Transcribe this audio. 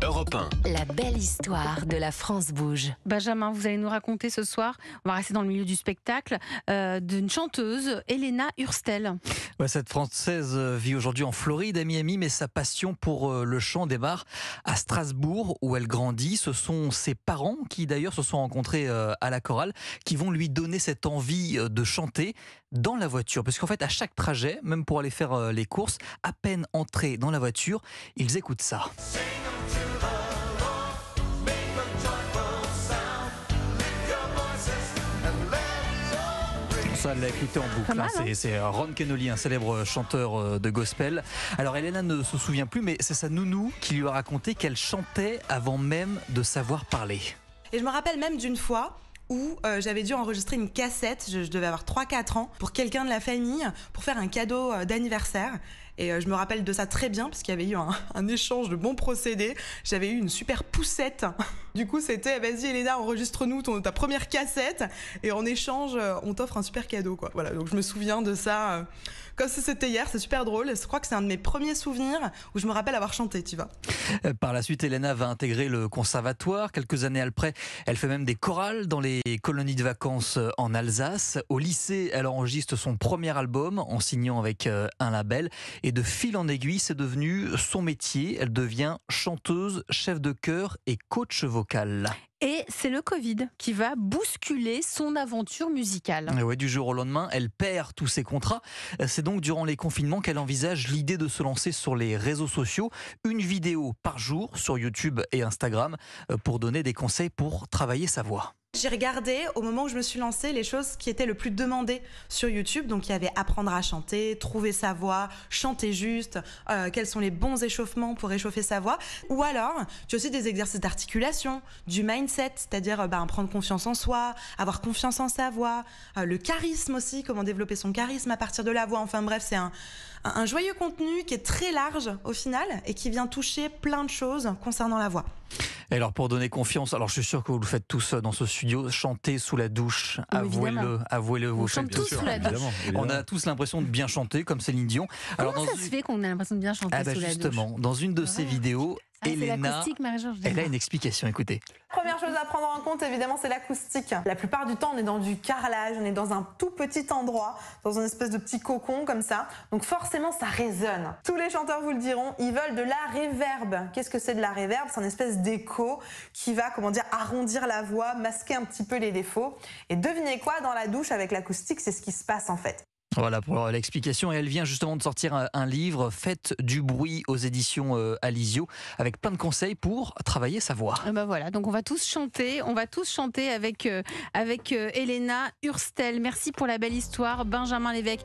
Europe 1. La belle histoire de la France bouge. Benjamin, vous allez nous raconter ce soir, on va rester dans le milieu du spectacle, d'une chanteuse, Helena Hurstel. Ouais, cette Française vit aujourd'hui en Floride, à Miami, mais sa passion pour le chant démarre à Strasbourg, où elle grandit. Ce sont ses parents qui d'ailleurs se sont rencontrés à la chorale, qui vont lui donner cette envie de chanter dans la voiture. Parce qu'en fait, à chaque trajet, même pour aller faire les courses, à peine entrés dans la voiture, ils écoutent ça. Ça, elle l'a écouté en boucle. Mal, hein. C'est Ron Kenoly, un célèbre chanteur de gospel. Alors Helena ne se souvient plus, mais c'est sa nounou qui lui a raconté qu'elle chantait avant même de savoir parler. Et je me rappelle même d'une fois où j'avais dû enregistrer une cassette, je devais avoir 3-4 ans, pour quelqu'un de la famille, pour faire un cadeau d'anniversaire. Et je me rappelle de ça très bien, parce qu'il y avait eu un échange de bons procédés. J'avais eu une super poussette. Du coup, c'était, vas-y Helena, enregistre-nous ta première cassette, et en échange, on t'offre un super cadeau, quoi. Voilà, donc je me souviens de ça comme si c'était hier, c'est super drôle. Je crois que c'est un de mes premiers souvenirs où je me rappelle avoir chanté, tu vois. Par la suite, Helena va intégrer le conservatoire. Quelques années après, elle fait même des chorales dans les colonies de vacances en Alsace. Au lycée, elle enregistre son premier album en signant avec un label. Et de fil en aiguille, c'est devenu son métier. Elle devient chanteuse, chef de chœur et coach vocal. Et c'est le Covid qui va bousculer son aventure musicale. Et ouais, du jour au lendemain, elle perd tous ses contrats. C'est donc durant les confinements qu'elle envisage l'idée de se lancer sur les réseaux sociaux. Une vidéo par jour sur YouTube et Instagram pour donner des conseils pour travailler sa voix. J'ai regardé, au moment où je me suis lancée, les choses qui étaient le plus demandées sur YouTube. Donc il y avait apprendre à chanter, trouver sa voix, chanter juste, quels sont les bons échauffements pour réchauffer sa voix. Ou alors, tu as aussi des exercices d'articulation, du mindset, c'est-à-dire prendre confiance en soi, avoir confiance en sa voix, le charisme aussi, comment développer son charisme à partir de la voix. Enfin bref, c'est un joyeux contenu qui est très large au final et qui vient toucher plein de choses concernant la voix. Et alors pour donner confiance, alors je suis sûr que vous le faites tous dans ce studio, chanter sous la douche, avouez-le, On vous chante faites tous sous la douche. On a tous l'impression de bien chanter comme Céline Dion. Comment ça se fait qu'on a l'impression de bien chanter sous la douche? Justement, dans une de ses vidéos, Helena, elle a une explication, écoutez. Première chose à prendre en compte, évidemment, c'est l'acoustique. La plupart du temps, on est dans du carrelage, on est dans un tout petit endroit, dans une espèce de petit cocon comme ça. Donc forcément, ça résonne. Tous les chanteurs vous le diront, ils veulent de la réverb. Qu'est-ce que c'est de la réverb? C'est une espèce d'écho qui va, arrondir la voix, masquer un petit peu les défauts. Et devinez quoi, dans la douche avec l'acoustique, c'est ce qui se passe en fait. Voilà pour l'explication. Et elle vient justement de sortir un livre, Faites du bruit, aux éditions Alizio, avec plein de conseils pour travailler sa voix. Voilà, donc on va tous chanter avec Helena Hurstel. Merci pour la belle histoire, Benjamin Lévesque.